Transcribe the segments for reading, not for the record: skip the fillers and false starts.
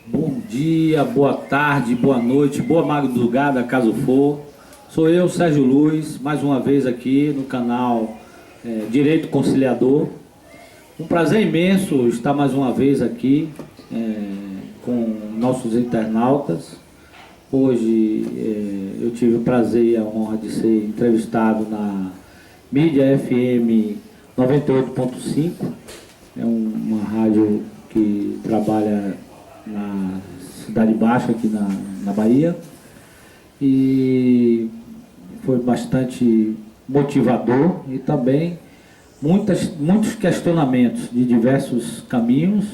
Bom dia, boa tarde, boa noite, boa madrugada, caso for. Sou eu, Sérgio Luiz, mais uma vez aqui no canal Direito Conciliador. Um prazer imenso estar mais uma vez aqui com nossos internautas. Hoje eu tive o prazer e a honra de ser entrevistado na Mídia FM 98.5. É uma rádio que trabalha na Cidade Baixa, aqui na Bahia, e foi bastante motivador e também muitos questionamentos de diversos caminhos,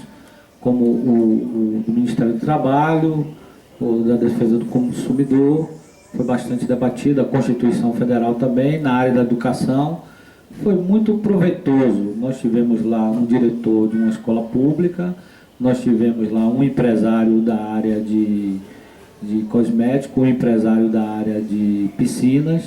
como o do Ministério do Trabalho, o da Defesa do Consumidor, foi bastante debatido, a Constituição Federal também, na área da educação. Foi muito proveitoso. Nós tivemos lá um diretor de uma escola pública, nós tivemos lá um empresário da área de cosmético, um empresário da área de piscinas,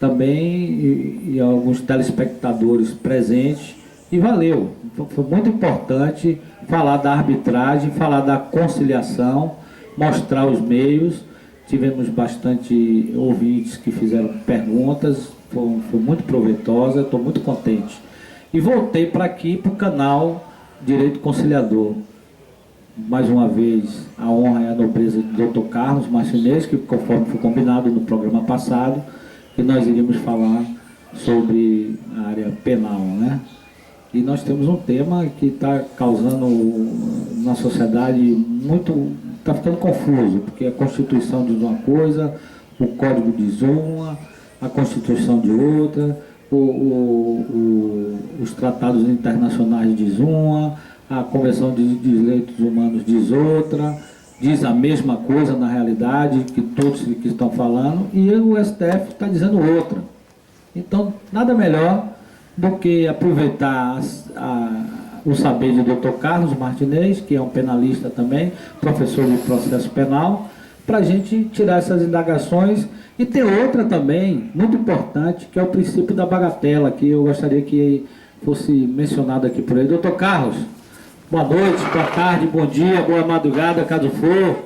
também e alguns telespectadores presentes, e valeu. Então, foi muito importante falar da arbitragem, falar da conciliação, mostrar os meios. Tivemos bastante ouvintes que fizeram perguntas, foi muito proveitosa, estou muito contente. E voltei para aqui, para o canal Direito Conciliador. Mais uma vez, a honra e a nobreza do Dr. Carlos Martinez, que conforme foi combinado no programa passado, que nós iríamos falar sobre a área penal, né? E nós temos um tema que está causando na sociedade muito... está ficando confuso, porque a Constituição diz uma coisa, o Código diz uma, a Constituição de outra, os tratados internacionais diz uma, a Convenção de Direitos Humanos diz outra, diz a mesma coisa na realidade, que todos que estão falando, e o STF está dizendo outra. Então, nada melhor do que aproveitar o saber de Dr. Carlos Martinez, que é um penalista também, professor de processo penal, para a gente tirar essas indagações. E tem outra também, muito importante, que é o princípio da bagatela, que eu gostaria que fosse mencionado aqui por ele. Doutor Carlos, boa noite, boa tarde, bom dia, boa madrugada, caso for.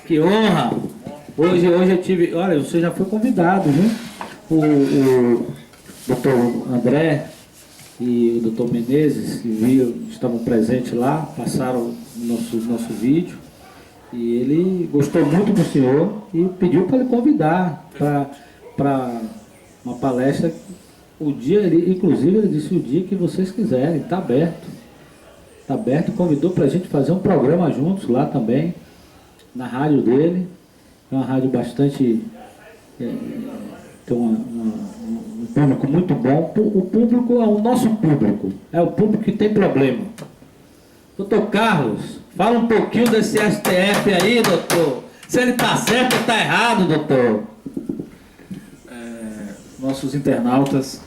Que honra! Hoje eu tive... Olha, você já foi convidado, viu? O doutor André e o doutor Menezes, que estavam presentes lá, passaram nosso vídeo. E ele gostou muito do senhor e pediu para ele convidar para uma palestra. O dia, inclusive, ele disse o dia que vocês quiserem, está aberto. Está aberto, convidou para a gente fazer um programa juntos lá também, na rádio dele. É uma rádio bastante... tem um público muito bom. O público é o nosso público, é o público que tem problema. Doutor Carlos, fala um pouquinho desse STF aí, doutor. Se ele está certo ou está errado, doutor. Nossos internautas,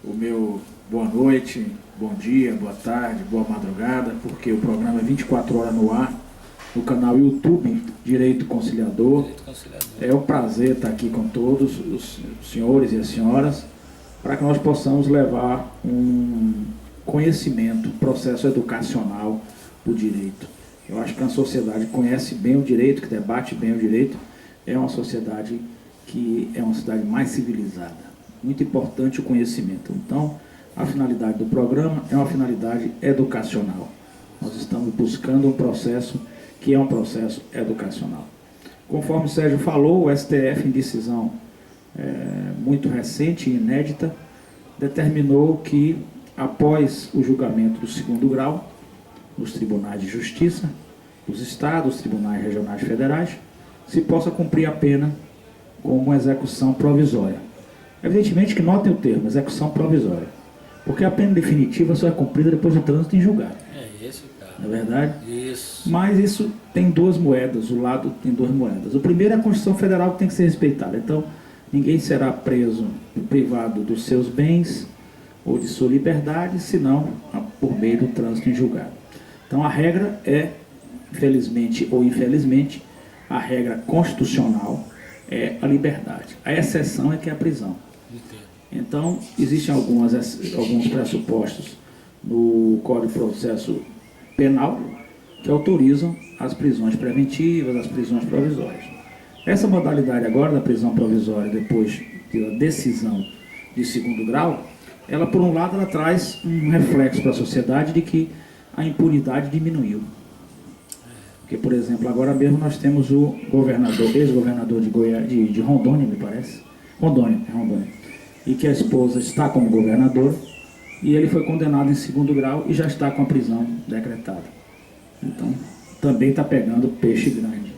o meu boa noite, bom dia, boa tarde, boa madrugada, porque o programa é 24 horas no ar, no canal YouTube Direito Conciliador. É um prazer estar aqui com todos os senhores e as senhoras, para que nós possamos levar um conhecimento, um processo educacional do direito. Eu acho que a sociedade conhece bem o direito, que debate bem o direito, é uma sociedade que é uma sociedade mais civilizada. Muito importante o conhecimento. Então, a finalidade do programa é uma finalidade educacional. Nós estamos buscando um processo que é um processo educacional. Conforme o Sérgio falou, o STF, em decisão muito recente e inédita, determinou que, após o julgamento do segundo grau, nos tribunais de justiça dos estados, tribunais regionais federais, se possa cumprir a pena como execução provisória. Evidentemente que notem o termo, execução provisória, porque a pena definitiva só é cumprida depois do trânsito em julgado. É isso, cara. Não é verdade? Isso. Mas isso tem duas moedas, o lado tem duas moedas. O primeiro é a Constituição Federal, que tem que ser respeitada. Então, ninguém será preso, privado dos seus bens ou de sua liberdade, senão por meio do trânsito em julgado. Então, a regra é, felizmente ou infelizmente, a regra constitucional é a liberdade. A exceção é que é a prisão. Então, existem alguns pressupostos no Código de Processo Penal que autorizam as prisões preventivas, as prisões provisórias. Essa modalidade agora da prisão provisória, depois da decisão de segundo grau, ela, por um lado, ela traz um reflexo para a sociedade de que a impunidade diminuiu. Porque, por exemplo, agora mesmo nós temos o governador, ex-governador de Rondônia, me parece. Rondônia. E que a esposa está como governador, e ele foi condenado em segundo grau e já está com a prisão decretada. Então, também está pegando peixe grande.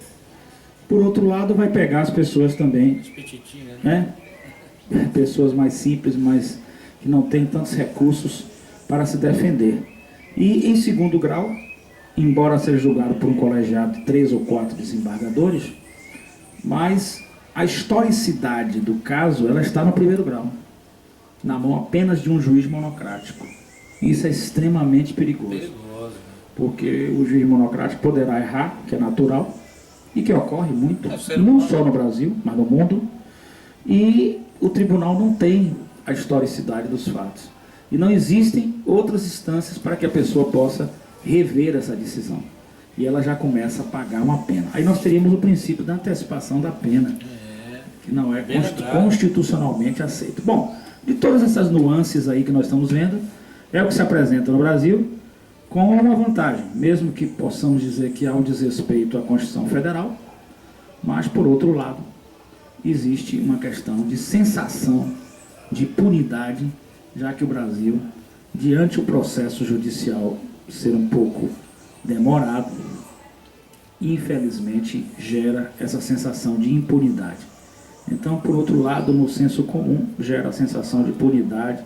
Por outro lado, vai pegar as pessoas também, né? Pessoas mais simples, mas que não têm tantos recursos para se defender. E em segundo grau, embora seja julgado por um colegiado de 3 ou 4 desembargadores, mas a historicidade do caso, ela está no primeiro grau, na mão apenas de um juiz monocrático. Isso é extremamente perigoso, porque o juiz monocrático poderá errar, que é natural, e que ocorre muito, não só no Brasil, mas no mundo, e o tribunal não tem a historicidade dos fatos. E não existem outras instâncias para que a pessoa possa rever essa decisão. E ela já começa a pagar uma pena. Aí nós teríamos o princípio da antecipação da pena, que não é constitucionalmente aceito. Bom, de todas essas nuances aí que nós estamos vendo, é o que se apresenta no Brasil com uma vantagem, mesmo que possamos dizer que há um desrespeito à Constituição Federal, mas, por outro lado, existe uma questão de sensação de impunidade, já que o Brasil, diante o processo judicial ser um pouco demorado, infelizmente gera essa sensação de impunidade. Então, por outro lado, no senso comum, gera a sensação de impunidade,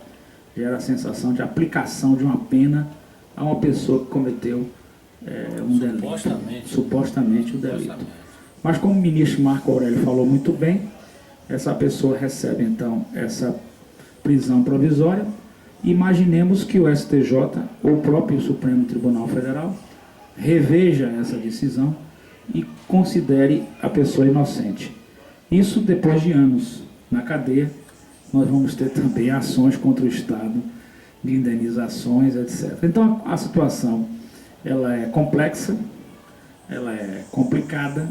gera a sensação de aplicação de uma pena a uma pessoa que cometeu um delito. Supostamente um delito. Mas como o ministro Marco Aurélio falou muito bem, essa pessoa recebe então essa prisão provisória. Imaginemos que o STJ, ou o próprio Supremo Tribunal Federal, reveja essa decisão e considere a pessoa inocente. Isso depois de anos na cadeia, nós vamos ter também ações contra o Estado, de indenizações, etc. Então a situação ela é complexa, ela é complicada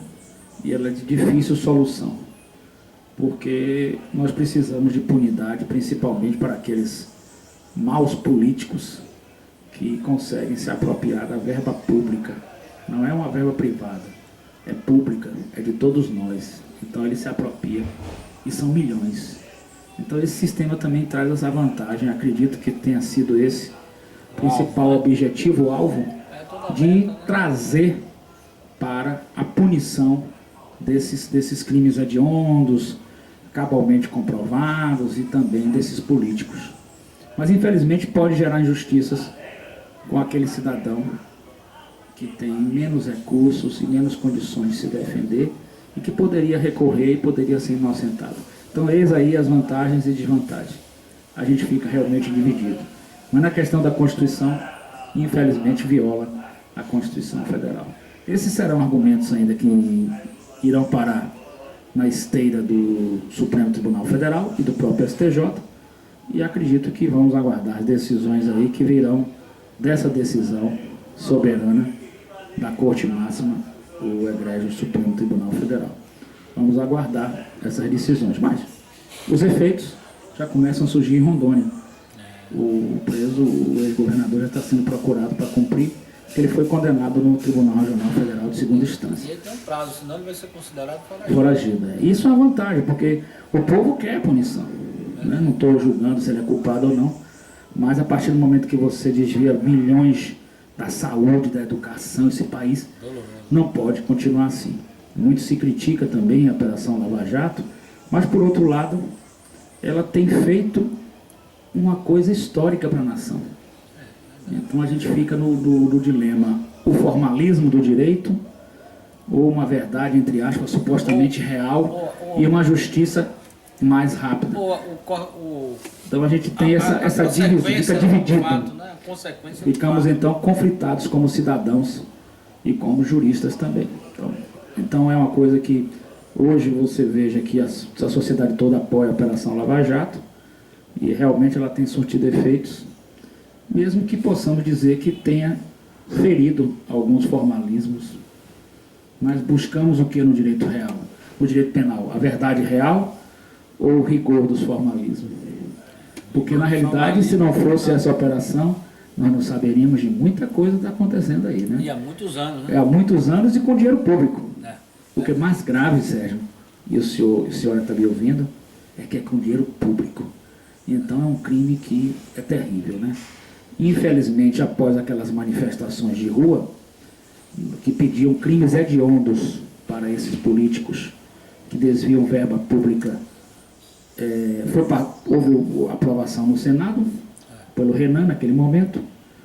e ela é de difícil solução, porque nós precisamos de punidade, principalmente para aqueles maus políticos que conseguem se apropriar da verba pública. Não é uma verba privada, é pública, é de todos nós. Então ele se apropria e são milhões. Então esse sistema também traz essa vantagem. Acredito que tenha sido esse o principal objetivo, o alvo, de trazer para a punição desses crimes hediondos, cabalmente comprovados, e também desses políticos. Mas infelizmente pode gerar injustiças com aquele cidadão que tem menos recursos e menos condições de se defender e que poderia recorrer e poderia ser inocentado. Então eis aí as vantagens e desvantagens. A gente fica realmente dividido. Mas na questão da Constituição, infelizmente viola a Constituição Federal. Esses serão argumentos ainda que irão parar na esteira do Supremo Tribunal Federal e do próprio STJ, e acredito que vamos aguardar as decisões aí que virão dessa decisão soberana da Corte Máxima, o egrégio Supremo Tribunal Federal. Vamos aguardar essas decisões, mas os efeitos já começam a surgir em Rondônia. O preso, o ex-governador, já está sendo procurado para cumprir, porque ele foi condenado no Tribunal Regional Federal de segunda instância. E ele tem um prazo, senão ele vai ser considerado foragido. Isso é uma vantagem, porque o povo quer punição. Né? Não estou julgando se ele é culpado ou não, mas a partir do momento que você desvia milhões da saúde, da educação, esse país não pode continuar assim. Muito se critica também a Operação Lava Jato, mas por outro lado, ela tem feito uma coisa histórica para a nação. Então a gente fica no dilema: o formalismo do direito ou uma verdade, entre aspas, supostamente real e uma justiça mais rápida. Então a gente tem essa divisão, fica dividido. Ficamos então conflitados como cidadãos e como juristas também. Então é uma coisa que hoje você veja que a sociedade toda apoia a Operação Lava Jato, e realmente ela tem surtido efeitos, mesmo que possamos dizer que tenha ferido alguns formalismos, mas buscamos o que no direito real? No direito penal, a verdade real ou o rigor dos formalismos? Porque, na realidade, se não fosse essa operação, nós não saberíamos de muita coisa que está acontecendo aí, né? E há muitos anos, né? É há muitos anos e com dinheiro público. É. O que é mais grave, Sérgio, e o senhor está me ouvindo, é que é com dinheiro público. Então é um crime que é terrível, né? Infelizmente, após aquelas manifestações de rua, que pediam crimes hediondos para esses políticos que desviam verba pública, houve aprovação no Senado, pelo Renan naquele momento,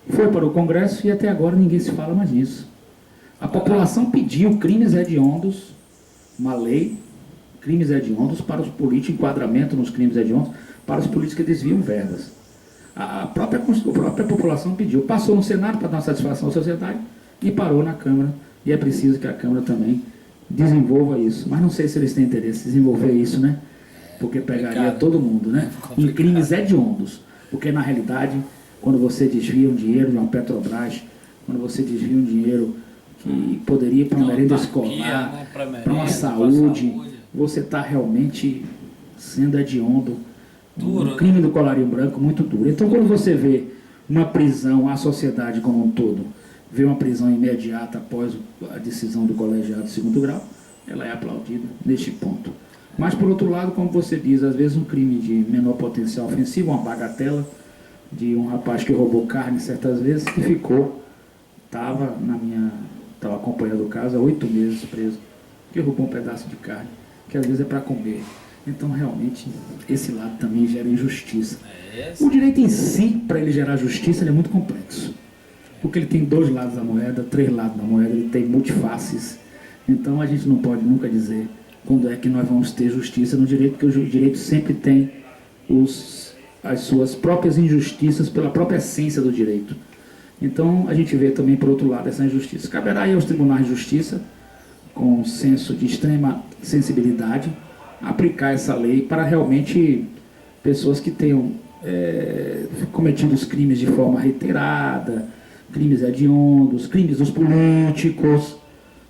foi para o Congresso e até agora ninguém se fala mais nisso. A população pediu crimes hediondos, uma lei, crimes hediondos para os políticos, enquadramento nos crimes hediondos para os políticos que desviam verbas. A própria população pediu, passou no Senado para dar satisfação à sociedade e parou na Câmara, e é preciso que a Câmara também desenvolva isso. Mas não sei se eles têm interesse em desenvolver isso, né? Porque pegaria todo mundo, né? Em crimes hediondos. Porque, na realidade, quando você desvia um dinheiro de uma Petrobras, quando você desvia um dinheiro que poderia ir para uma merenda escolar, né? para uma saúde, você está realmente sendo hediondo. Duro, Um crime do colarinho branco muito duro. Então, quando você vê uma prisão, a sociedade como um todo, vê uma prisão imediata após a decisão do colegiado de segundo grau, ela é aplaudida neste ponto. Mas, por outro lado, como você diz, às vezes um crime de menor potencial ofensivo, uma bagatela de um rapaz que roubou carne certas vezes, que estava acompanhando o caso há 8 meses preso, que roubou um pedaço de carne, que às vezes é para comer. Então, realmente, esse lado também gera injustiça. O direito em si, para ele gerar justiça, ele é muito complexo. Porque ele tem 2 lados da moeda, 3 lados da moeda, ele tem multifaces. Então, a gente não pode nunca dizer quando é que nós vamos ter justiça no direito, porque o direito sempre tem as suas próprias injustiças pela própria essência do direito. Então, a gente vê também, por outro lado, essa injustiça. Caberá aí aos tribunais de justiça, com um senso de extrema sensibilidade, aplicar essa lei para realmente pessoas que tenham cometido os crimes de forma reiterada, crimes hediondos, crimes dos políticos.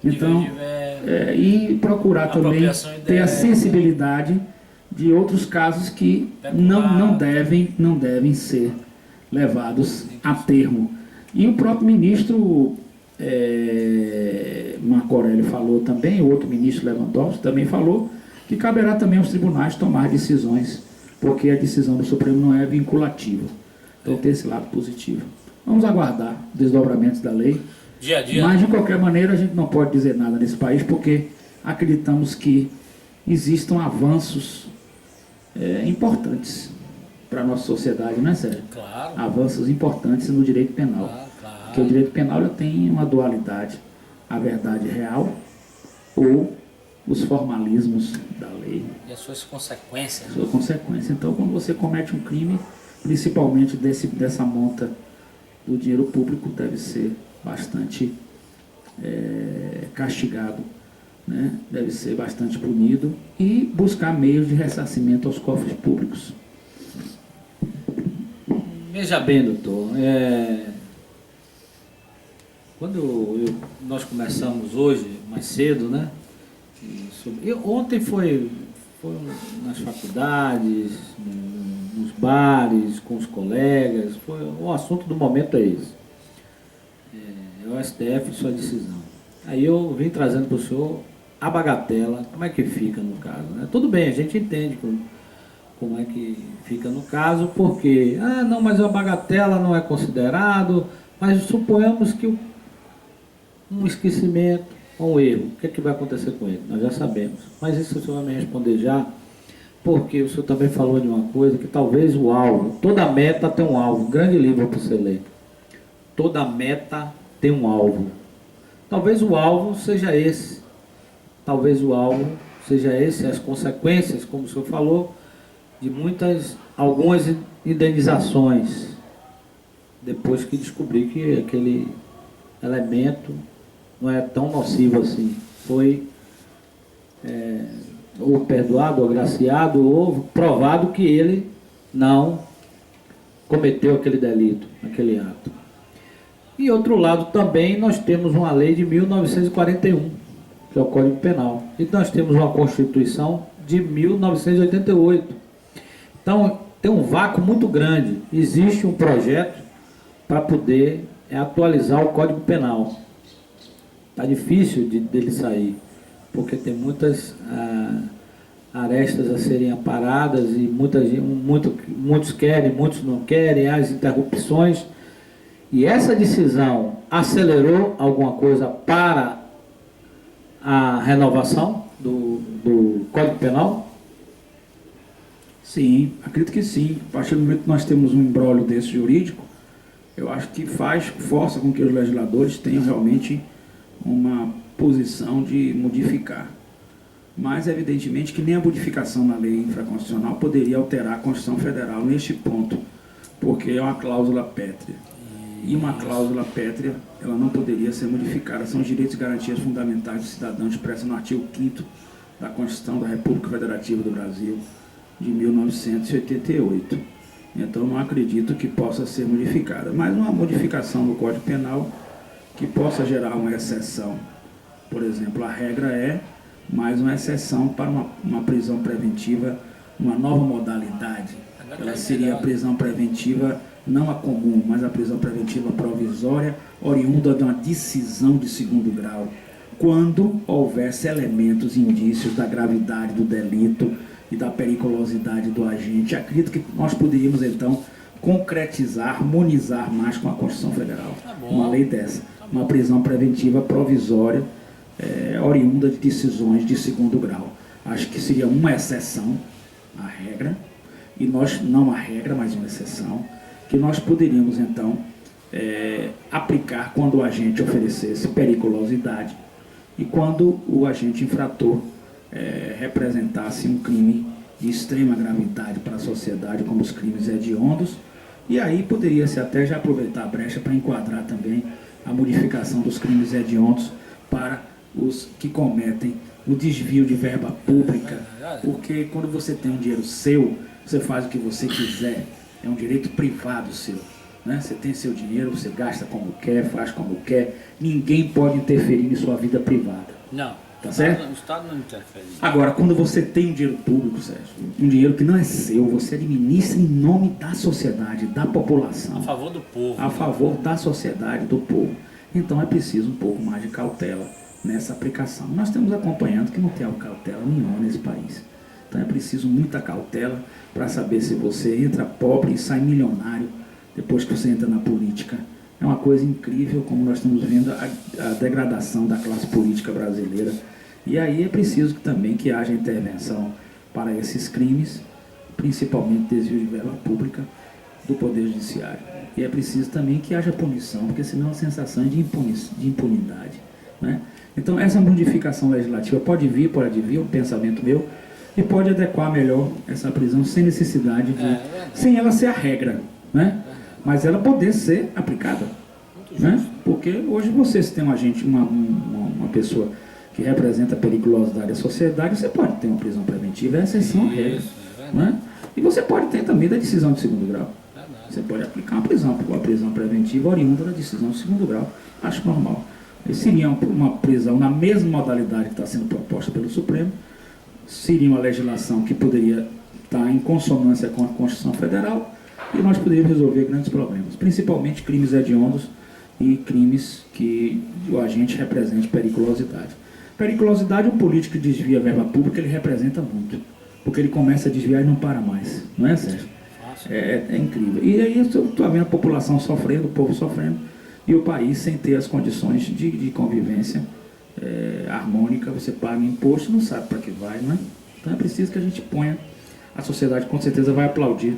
Então, e procurar também ter a sensibilidade de outros casos que não devem ser levados a termo. E o próprio ministro Marco Aurélio falou também, o outro ministro Lewandowski também falou, que caberá também aos tribunais tomar decisões, porque a decisão do Supremo não é vinculativa. Então tem esse lado positivo. Vamos aguardar desdobramentos da lei. Dia a dia. Mas, de qualquer maneira, a gente não pode dizer nada nesse país, porque acreditamos que existam avanços importantes para a nossa sociedade, não é, Sérgio? Claro. Avanços importantes no direito penal. Claro. Porque o direito penal tem uma dualidade, a verdade real ou os formalismos da lei. E as suas consequências. Sua consequência. Então, quando você comete um crime, principalmente dessa monta do dinheiro público, deve ser bastante castigado, né? Deve ser bastante punido e buscar meios de ressarcimento aos cofres públicos. Veja bem, doutor, quando nós começamos hoje, mais cedo, né? Ontem foi nas faculdades, nos bares, com os colegas, o assunto do momento é esse. É o STF e sua decisão. Aí eu vim trazendo para o senhor a bagatela, como é que fica no caso, né? Tudo bem, a gente entende como é que fica no caso, porque, não, mas a bagatela não é considerado, mas suponhamos que um esquecimento, um erro, o que é que vai acontecer com ele? Nós já sabemos, mas isso o senhor vai me responder já, porque o senhor também falou de uma coisa, que talvez o alvo, toda meta tem um alvo, um grande livro para você ler, toda meta tem um alvo, talvez o alvo seja esse, as consequências, como o senhor falou, de algumas indenizações, depois que descobri que aquele elemento não é tão nocivo assim, foi ou perdoado, ou agraciado, ou provado que ele não cometeu aquele delito, aquele ato. E outro lado também nós temos uma lei de 1941, que é o Código Penal. E nós temos uma Constituição de 1988. Então, tem um vácuo muito grande. Existe um projeto para poder atualizar o Código Penal. Está difícil dele sair, porque tem muitas arestas a serem aparadas e muitos querem, muitos não querem, as interrupções. E essa decisão acelerou alguma coisa para a renovação do Código Penal? Sim, acredito que sim. A partir do momento que nós temos um imbróglio desse jurídico, eu acho que força com que os legisladores tenham realmente uma posição de modificar. Mas, evidentemente, que nem a modificação na lei infraconstitucional poderia alterar a Constituição Federal neste ponto, porque é uma cláusula pétrea. E uma cláusula pétrea, ela não poderia ser modificada. São os direitos e garantias fundamentais do cidadão expressos no artigo 5º da Constituição da República Federativa do Brasil, de 1988. Então, não acredito que possa ser modificada. Mas uma modificação do Código Penal que possa gerar uma exceção. Por exemplo, a regra é mais uma exceção para uma prisão preventiva, uma nova modalidade. Ela seria a prisão preventiva, não a comum, mas a prisão preventiva provisória, oriunda de uma decisão de segundo grau, quando houvesse elementos, indícios da gravidade do delito e da periculosidade do agente. Acredito que nós poderíamos, então, concretizar, harmonizar mais com a Constituição Federal. Uma lei dessa. Uma prisão preventiva provisória, oriunda de decisões de segundo grau. Acho que seria uma exceção à regra, e nós, não a regra, mas uma exceção, que nós poderíamos, então, aplicar quando o agente oferecesse periculosidade e quando o agente infrator representasse um crime de extrema gravidade para a sociedade, como os crimes hediondos, e aí poderia-se até já aproveitar a brecha para enquadrar também a modificação dos crimes hediondos para os que cometem o desvio de verba pública, porque quando você tem um dinheiro seu, você faz o que você quiser, é um direito privado seu, né? Você tem seu dinheiro, você gasta como quer, faz como quer, ninguém pode interferir em sua vida privada. Não. Tá certo? O Estado não interfere. Agora, quando você tem um dinheiro público, Sérgio, um dinheiro que não é seu, você administra em nome da sociedade, da população. A favor do povo. A favor da sociedade, do povo. Então é preciso um pouco mais de cautela nessa aplicação. Nós estamos acompanhando que não tem cautela nenhuma nesse país. Então é preciso muita cautela para saber se você entra pobre e sai milionário depois que você entra na política. É uma coisa incrível como nós estamos vendo a degradação da classe política brasileira. E aí é preciso também que haja intervenção para esses crimes, principalmente desvio de verba pública do Poder Judiciário. E é preciso também que haja punição, porque senão a sensação é de impunidade, né? Então essa modificação legislativa pode vir, um pensamento meu, e pode adequar melhor essa prisão sem necessidade de... sem ela ser a regra, né? Mas ela poder ser aplicada, né? Porque hoje você, se tem um agente, uma pessoa que representa a periculosidade da sociedade, você pode ter uma prisão preventiva, é exceção à regra, né? E você pode ter também da decisão de segundo grau. Você pode aplicar uma prisão preventiva oriunda da decisão de segundo grau. Acho normal. E seria uma prisão na mesma modalidade que está sendo proposta pelo Supremo, seria uma legislação que poderia estar em consonância com a Constituição Federal, e nós poderíamos resolver grandes problemas, principalmente crimes hediondos e crimes que o agente represente periculosidade. Periculosidade, um político que desvia a verba pública, ele representa muito, porque ele começa a desviar e não para mais, não é, Sérgio? É incrível. E aí estou vendo a população sofrendo, o povo sofrendo, e o país sem ter as condições de convivência harmônica. Você paga imposto, não sabe para que vai, não é? Então é preciso que a gente ponha, a sociedade com certeza vai aplaudir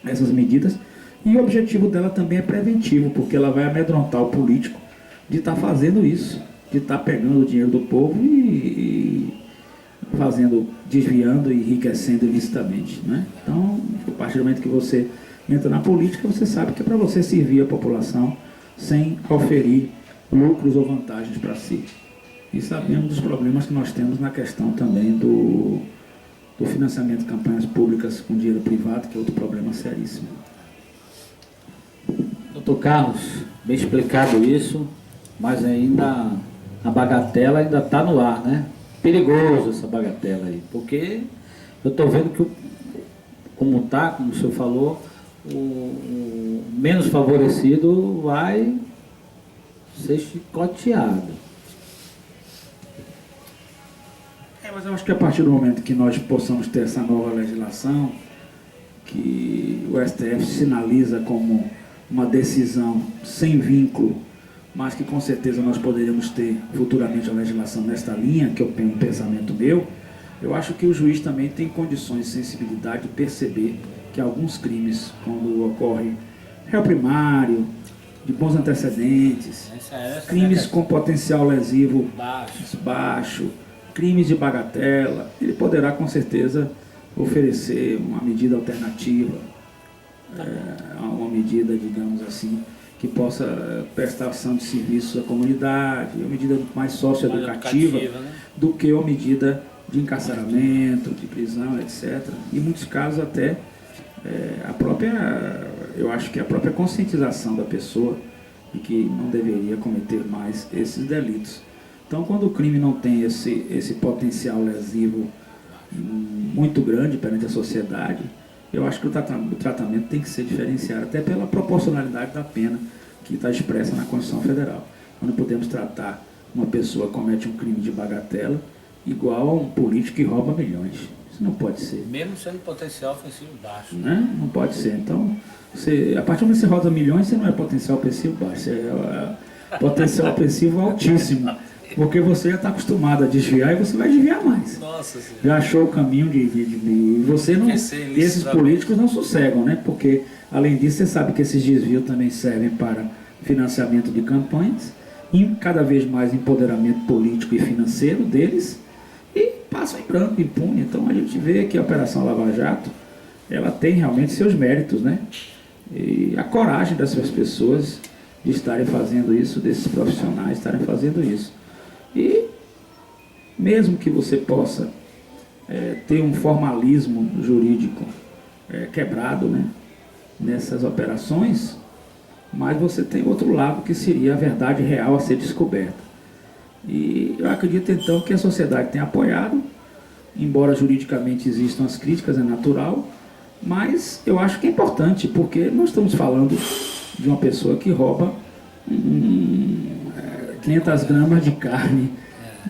essas medidas, e o objetivo dela também é preventivo, porque ela vai amedrontar o político de estar fazendo isso, de estar pegando o dinheiro do povo e desviando e enriquecendo ilicitamente, né? Então, a partir do momento que você entra na política, você sabe que é para você servir a população sem oferir lucros ou vantagens para si. E sabemos dos problemas que nós temos na questão também do financiamento de campanhas públicas com dinheiro privado, que é outro problema seríssimo. Doutor Carlos, bem explicado isso, mas ainda a bagatela ainda está no ar, né? Perigoso essa bagatela aí, porque eu estou vendo que, como o senhor falou, o menos favorecido vai ser chicoteado. Mas eu acho que a partir do momento que nós possamos ter essa nova legislação, que o STF sinaliza como uma decisão sem vínculo, mas que com certeza nós poderíamos ter futuramente a legislação nesta linha, que eu tenho um pensamento meu, eu acho que o juiz também tem condições de sensibilidade de perceber que alguns crimes, quando ocorre réu primário, de bons antecedentes, crimes com potencial lesivo baixo, crimes de bagatela, ele poderá com certeza oferecer uma medida alternativa, uma medida, digamos assim, que possa prestação de serviços à comunidade, uma medida mais socioeducativa, né? Do que uma medida de encarceramento, de prisão, etc. Em muitos casos até eu acho que a própria conscientização da pessoa de que não deveria cometer mais esses delitos. Então, quando o crime não tem esse potencial lesivo muito grande perante a sociedade, eu acho que o tratamento tem que ser diferenciado, até pela proporcionalidade da pena que está expressa na Constituição Federal. Nós não podemos tratar uma pessoa que comete um crime de bagatela igual a um político que rouba milhões. Isso não pode ser. Mesmo sendo potencial ofensivo baixo. Né? Não pode ser. Então, a partir do momento que você roda milhões, você não é potencial ofensivo baixo, você é potencial ofensivo altíssimo. Porque você já está acostumado a desviar e você vai desviar mais. Nossa Senhora. Já achou o caminho de você não. Esses políticos não sossegam, né? Porque, além disso, você sabe que esses desvios também servem para financiamento de campanhas, e cada vez mais empoderamento político e financeiro deles, e passam em branco, impune. Então a gente vê que a Operação Lava Jato, ela tem realmente seus méritos, né? E a coragem dessas pessoas de estarem fazendo isso, desses profissionais estarem fazendo isso. E mesmo que você possa ter um formalismo jurídico quebrado, né, nessas operações, mas você tem outro lado que seria a verdade real a ser descoberta. E eu acredito então que a sociedade tem apoiado, embora juridicamente existam as críticas, é natural, mas eu acho que é importante, porque nós estamos falando de uma pessoa que rouba 500 gramas de carne.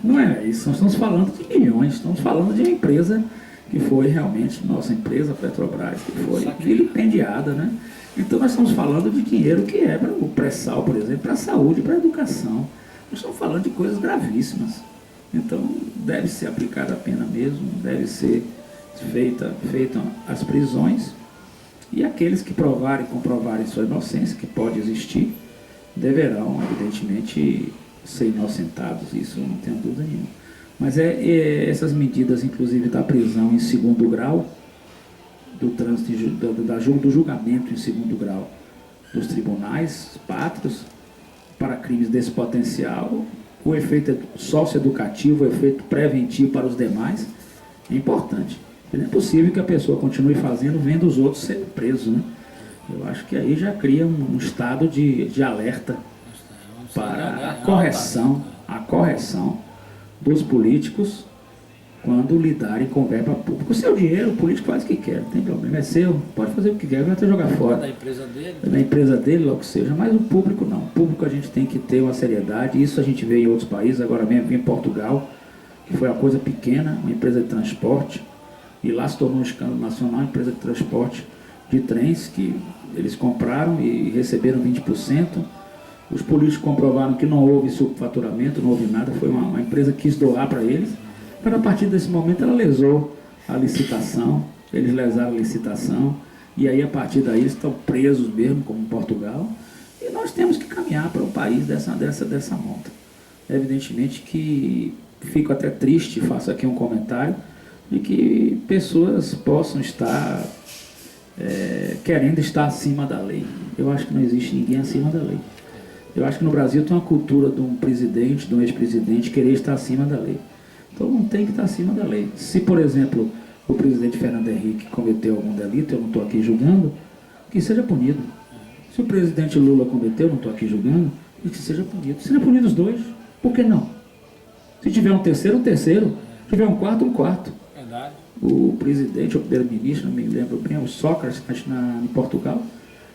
Não é isso, nós estamos falando de milhões, estamos falando de uma empresa que foi realmente, nossa empresa Petrobras, que foi vilipendiada, né? Então nós estamos falando de dinheiro que é para o pré-sal, por exemplo, para a saúde, para a educação. Nós estamos falando de coisas gravíssimas. Então deve ser aplicada a pena mesmo, deve ser feita as prisões, e aqueles que provarem e comprovarem sua inocência, que pode existir, deverão, evidentemente, ser inocentados, isso não tenho dúvida nenhuma. Mas essas medidas, inclusive da prisão em segundo grau, do trânsito, do julgamento em segundo grau dos tribunais pátrios, para crimes desse potencial, o efeito socioeducativo, o efeito preventivo para os demais, é importante. Não é possível que a pessoa continue fazendo, vendo os outros serem presos, né? Eu acho que aí já cria um estado de alerta para a correção dos políticos quando lidarem com verba pública. O seu dinheiro, o político faz o que quer, não tem problema, é seu, pode fazer o que quer, vai até jogar fora. Da empresa dele. Da empresa dele, logo que seja, mas o público não. O público a gente tem que ter uma seriedade, isso a gente vê em outros países, agora mesmo em Portugal, que foi uma coisa pequena, uma empresa de transporte, e lá se tornou um escândalo nacional, uma empresa de transporte de trens, que eles compraram e receberam 20%. Os políticos comprovaram que não houve superfaturamento, não houve nada, foi uma empresa que quis doar para eles, mas a partir desse momento ela lesou a licitação, eles lesaram a licitação, e aí a partir daí eles estão presos mesmo, como em Portugal, e nós temos que caminhar para um país dessa monta. Evidentemente que fico até triste, faço aqui um comentário, de que pessoas possam estar querendo estar acima da lei. Eu acho que não existe ninguém acima da lei. Eu acho que no Brasil tem uma cultura de um presidente, de um ex-presidente querer estar acima da lei. Então não tem que estar acima da lei. Se, por exemplo, o presidente Fernando Henrique cometeu algum delito, eu não estou aqui julgando, que seja punido. Se o presidente Lula cometeu, não estou aqui julgando, que seja punido. Seja punido os dois. Por que não? Se tiver um terceiro, um terceiro. Se tiver um quarto, um quarto. Verdade. O presidente, o primeiro-ministro, não me lembro bem, o Sócrates, em Portugal,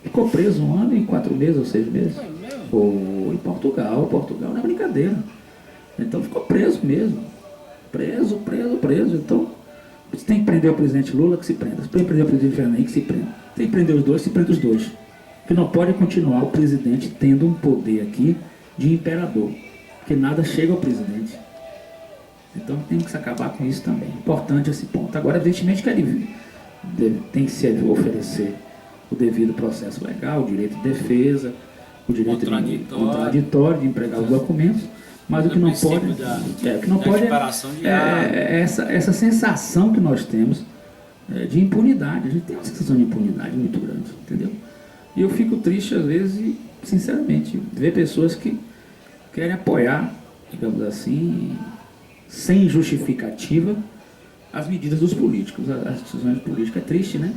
ficou preso 1 ano e 4 meses ou 6 meses. Foi mesmo? Ou em Portugal não é brincadeira. Então ficou preso mesmo. Preso. Então, se tem que prender o presidente Lula, que se prenda. Se tem que prender o presidente Fernando, que se prenda. Se tem que prender os dois, se prende os dois. Porque não pode continuar o presidente tendo um poder aqui de imperador. Porque nada chega ao presidente. Então tem que se acabar com isso também. Importante esse ponto. Agora, evidentemente que ele tem que se oferecer o devido processo legal, o direito de defesa, o direito contraditório de empregar os documentos, mas o que não pode é essa sensação que nós temos de impunidade. A gente tem uma sensação de impunidade muito grande, entendeu? E eu fico triste às vezes, sinceramente, ver pessoas que querem apoiar, digamos assim, sem justificativa, as medidas dos políticos, as decisões políticas. É triste, né?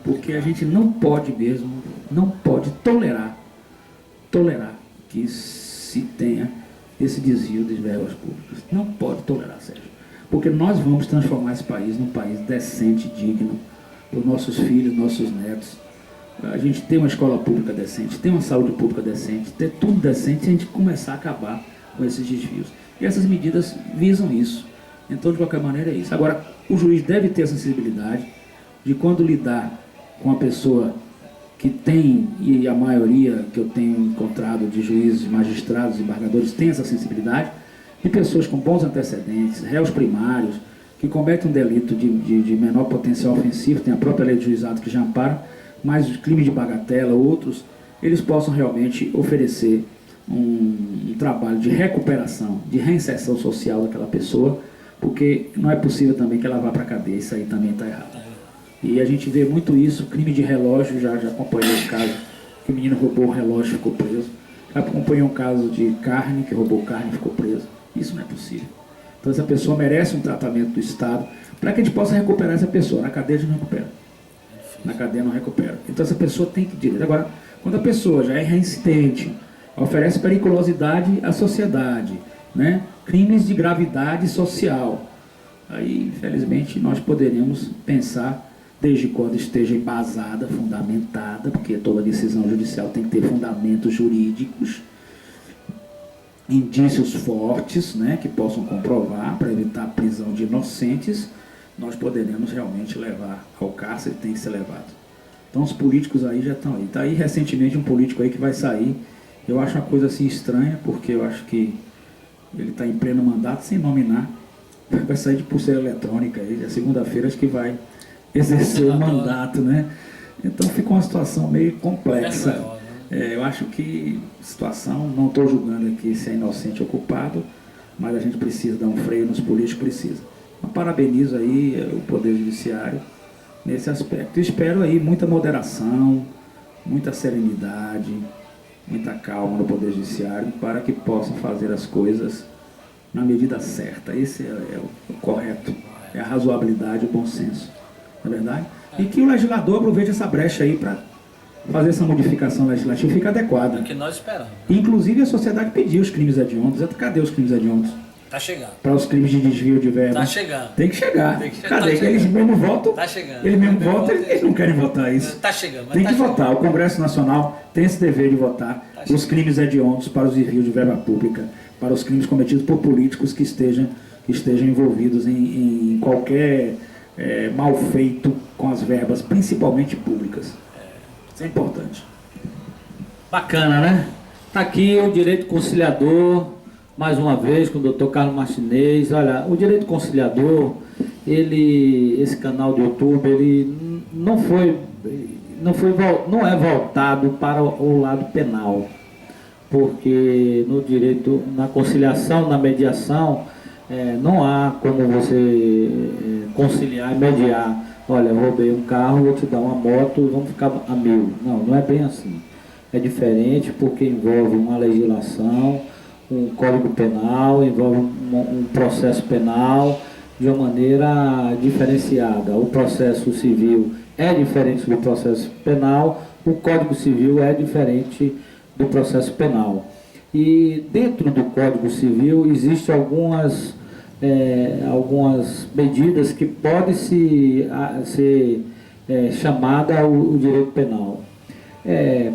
Porque a gente não pode mesmo, não pode tolerar que se tenha esse desvio de verbas públicas. Não pode tolerar, Sérgio. Porque nós vamos transformar esse país num país decente, digno, para os nossos filhos, nossos netos. A gente tem uma escola pública decente, tem uma saúde pública decente, ter tudo decente, se a gente começar a acabar com esses desvios. E essas medidas visam isso. Então, de qualquer maneira, é isso. Agora, o juiz deve ter a sensibilidade de, quando lidar com a pessoa que tem, e a maioria que eu tenho encontrado de juízes, magistrados e embargadores tem essa sensibilidade, de pessoas com bons antecedentes, réus primários, que cometem um delito de menor potencial ofensivo, tem a própria lei de juizado que já ampara, mas os crimes de bagatela, outros, eles possam realmente oferecer um trabalho de recuperação, de reinserção social daquela pessoa, porque não é possível também que ela vá para a cadeia, isso aí também está errado. E a gente vê muito isso, crime de relógio, já acompanhei o caso que o menino roubou o relógio e ficou preso. Já acompanhei um caso de carne, que roubou carne e ficou preso. Isso não é possível. Então essa pessoa merece um tratamento do Estado, para que a gente possa recuperar essa pessoa. Na cadeia a gente não recupera. Na cadeia não recupera. Então essa pessoa tem que direito. Agora, quando a pessoa já é reincidente, oferece periculosidade à sociedade, né? Crimes de gravidade social, aí infelizmente nós poderemos pensar, desde quando esteja embasada, fundamentada, porque toda decisão judicial tem que ter fundamentos jurídicos, indícios fortes, né, que possam comprovar, para evitar a prisão de inocentes, nós poderemos realmente levar ao cárcere, tem que ser levado. Então os políticos aí já estão aí. Está aí recentemente um político aí que vai sair, eu acho uma coisa assim estranha, porque eu acho que ele está em pleno mandato, sem nominar, vai sair de pulseira eletrônica aí, a segunda-feira acho que vai exercer o mandato, né? Então fica uma situação meio complexa. Eu acho que situação, não estou julgando aqui se é inocente ou culpado, mas a gente precisa dar um freio nos políticos, precisa. Então, parabenizo aí o Poder Judiciário nesse aspecto. E espero aí muita moderação, muita serenidade, muita calma no Poder Judiciário, para que possam fazer as coisas na medida certa. Esse é o correto, é a razoabilidade, o bom senso. Não é verdade? E que o legislador aproveite essa brecha aí para fazer essa modificação legislativa, fica adequada. É o que nós esperamos. Inclusive a sociedade pediu os crimes hediondos. Cadê os crimes hediondos? Tá chegando. Para os crimes de desvio de verba. Tá chegando. Tem que chegar. Cadê? Tá Eles mesmo votam. Tá chegando. Eles mesmo votam, eles não querem votar isso. Tá chegando. Tem que votar. O Congresso Nacional tem esse dever de votar os crimes hediondos para os desvios de verba pública, para os crimes cometidos por políticos que estejam envolvidos em qualquer mal feito com as verbas, principalmente públicas. Isso é importante. Bacana, né? Está aqui o direito conciliador, mais uma vez, com o Dr. Carlos Martinez. Olha, o direito conciliador, esse canal do YouTube, ele não é voltado para o lado penal, porque no direito, na conciliação, na mediação, não há como você conciliar e mediar. Olha, eu roubei um carro, vou te dar uma moto, vamos ficar amigos. Não é bem assim. É diferente porque envolve uma legislação, um código penal, envolve um processo penal de uma maneira diferenciada. O processo civil é diferente do processo penal, o Código Civil é diferente do processo penal. E dentro do Código Civil existem algumas medidas que podem ser chamada o direito penal.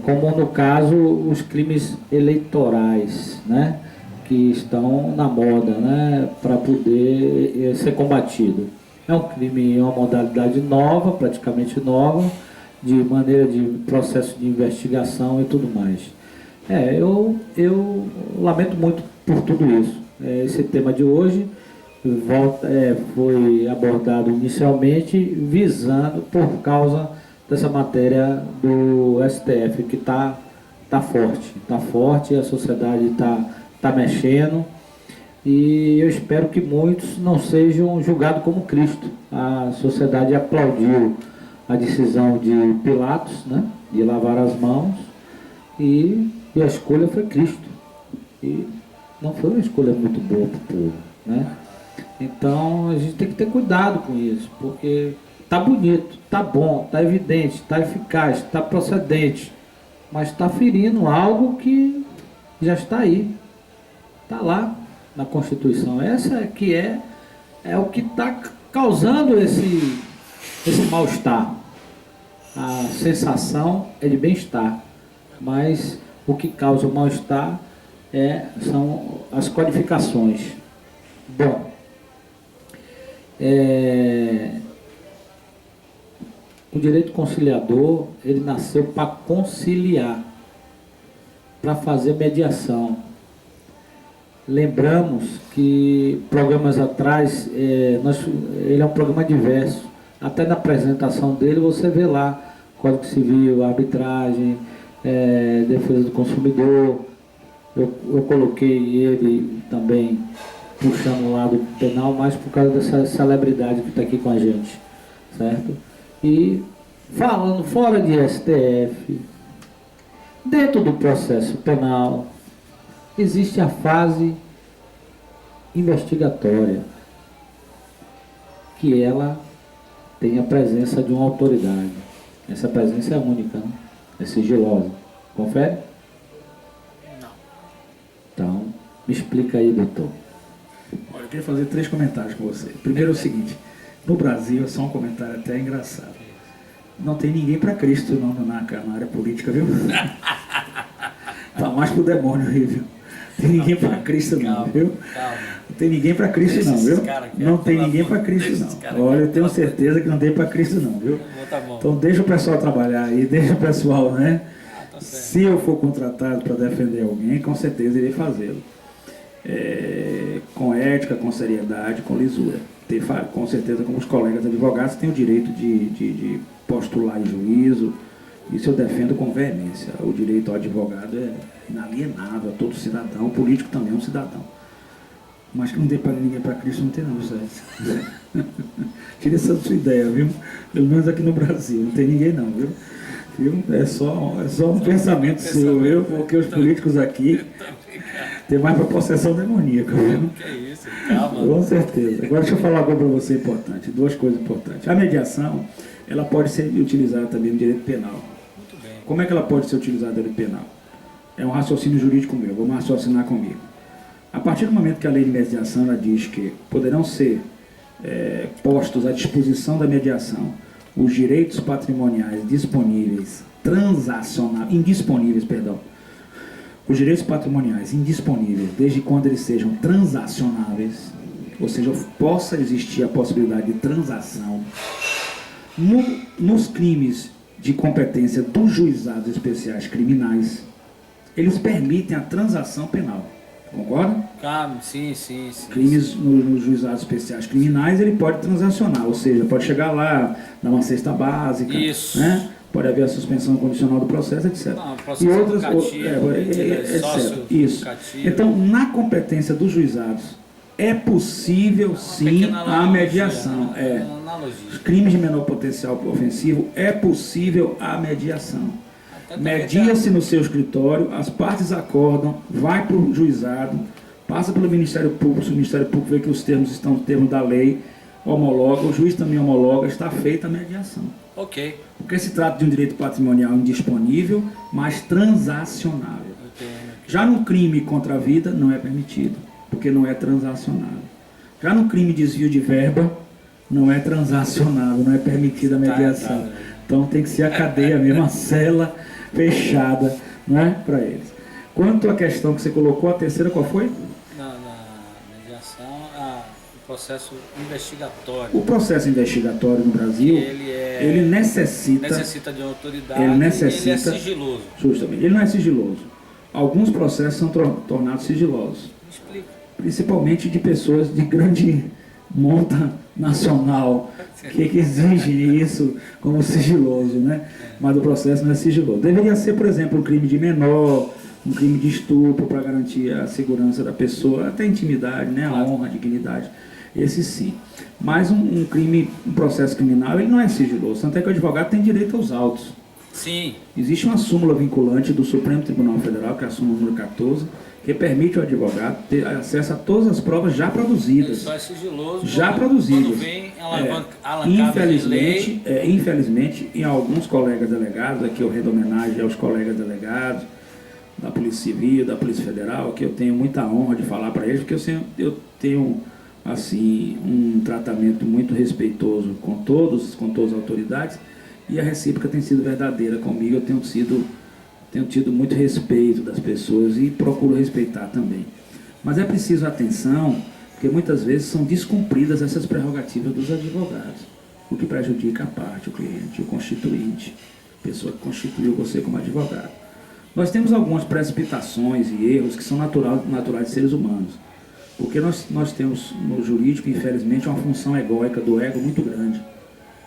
Como no caso os crimes eleitorais, né, que estão na moda, né, para poder ser combatido. É um crime, é uma modalidade nova, praticamente nova, de maneira de processo de investigação e tudo mais. Eu lamento muito por tudo isso. Esse tema de hoje foi abordado inicialmente visando por causa dessa matéria do STF, que está forte, a sociedade está mexendo, e eu espero que muitos não sejam julgados como Cristo. A sociedade aplaudiu a decisão de Pilatos, né, de lavar as mãos, e a escolha foi Cristo. E não foi uma escolha muito boa para o povo, né? Então a gente tem que ter cuidado com isso, porque está bonito, está bom, está evidente, está eficaz, está procedente, mas está ferindo algo que já está aí, está lá na Constituição. Essa é o que está causando esse mal-estar. A sensação é de bem-estar, mas o que causa o mal-estar são as codificações. Bom, o direito conciliador, ele nasceu para conciliar, para fazer mediação. Lembramos que programas atrás, ele é um programa diverso. Até na apresentação dele você vê lá Código Civil, arbitragem, defesa do consumidor. Eu coloquei ele também puxando o lado penal, mais por causa dessa celebridade que está aqui com a gente, certo? E falando fora de STF, dentro do processo penal, existe a fase investigatória, que ela tem a presença de uma autoridade. Essa presença é única, né? É sigilosa. Confere? Não. Então, me explica aí, doutor. Olha, eu queria fazer 3 comentários com você. Primeiro é o seguinte: no Brasil, é só um comentário até engraçado. Não tem ninguém para Cristo não, na área política, viu? Tá mais pro demônio aí, viu? Não tem ninguém para Cristo não, viu? Calma. Não tem ninguém para Cristo não, viu? Não tem ninguém para Cristo não. Olha, eu tenho certeza que não tem para Cristo não, viu? Tá bom. Então deixa o pessoal trabalhar aí, deixa o pessoal, né? Tá certo. Se eu for contratado para defender alguém, com certeza irei fazê-lo. Com ética, com seriedade, com lisura. Com certeza, como os colegas advogados têm o direito de postular em juízo. Isso eu defendo com veemência. O direito ao advogado é inalienável a todo cidadão, o político também é um cidadão. Mas que não tem para ninguém para Cristo, não tem não, Sérgio. Tira essa sua ideia, viu? Pelo menos aqui no Brasil, não tem ninguém não, viu? É só um pensamento seu, viu? Porque os políticos aqui tem mais para possessão demoníaca, viu? Que é isso? Calma. Com certeza. Agora deixa eu falar agora para você importante, 2 coisas importantes. A mediação, ela pode ser utilizada também no direito penal. Muito bem. Como é que ela pode ser utilizada no direito penal? É um raciocínio jurídico meu, vamos raciocinar comigo. A partir do momento que a lei de mediação ela diz que poderão ser postos à disposição da mediação os direitos patrimoniais disponíveis, os direitos patrimoniais indisponíveis, desde quando eles sejam transacionáveis, ou seja, possa existir a possibilidade de transação, nos crimes de competência dos juizados especiais criminais, eles permitem a transação penal. Concorda? Calma, sim. Crimes nos juizados especiais criminais, ele pode transacionar, ou seja, pode chegar lá, dar uma cesta básica, Isso. né? Pode haver a suspensão condicional do processo, etc. Não, processo E outras, educativo, etc. Isso. educativo. Então, na competência dos juizados, é possível sim a mediação. Uma analogia. Os crimes de menor potencial ofensivo, é possível a mediação. Media-se no seu escritório, as partes acordam, vai para o juizado, passa pelo Ministério Público, se o Ministério Público vê que os termos estão no termo da lei, homologa, o juiz também homologa, está feita a mediação. Ok. Porque se trata de um direito patrimonial indisponível, mas transacionável. Eu tenho aqui. Já no crime contra a vida, não é permitido, porque não é transacionável. Já no crime de desvio de verba, não é transacionável, não é permitida a mediação. Tá. Então tem que ser a cadeia mesmo, a cela fechada, não é? Para eles. Quanto à questão que você colocou, a terceira qual foi? Na mediação, o processo investigatório. O processo investigatório no Brasil, ele necessita de autoridade, ele ele é necessita- sigiloso. justamente, ele não é sigiloso. Alguns processos são tornados sigilosos, Me explica. principalmente de pessoas de grande monta nacional, que exigem isso como sigiloso, né? Mas o processo não é sigiloso. Deveria ser, por exemplo, um crime de menor, um crime de estupro para garantir a segurança da pessoa, até a intimidade, né? A honra, a dignidade. Esse sim. Mas um crime, um processo criminal, ele não é sigiloso. Tanto é que o advogado tem direito aos autos. Sim. Existe uma súmula vinculante do Supremo Tribunal Federal, que é a súmula número 14, que permite ao advogado ter acesso a todas as provas já Ele produzidas. só é sigiloso Já quando produzidas. vem alavancado de lei. Infelizmente, em alguns colegas delegados, aqui eu rendo homenagem aos colegas delegados da Polícia Civil, da Polícia Federal, que eu tenho muita honra de falar para eles, porque eu tenho assim um tratamento muito respeitoso com todas as autoridades, e a recíproca tem sido verdadeira comigo. Eu tenho tido muito respeito das pessoas e procuro respeitar também. Mas é preciso atenção, porque muitas vezes são descumpridas essas prerrogativas dos advogados, o que prejudica a parte, o cliente, o constituinte, a pessoa que constituiu você como advogado. Nós temos algumas precipitações e erros que são naturais de seres humanos, porque nós temos no jurídico, infelizmente, uma função egóica do ego muito grande,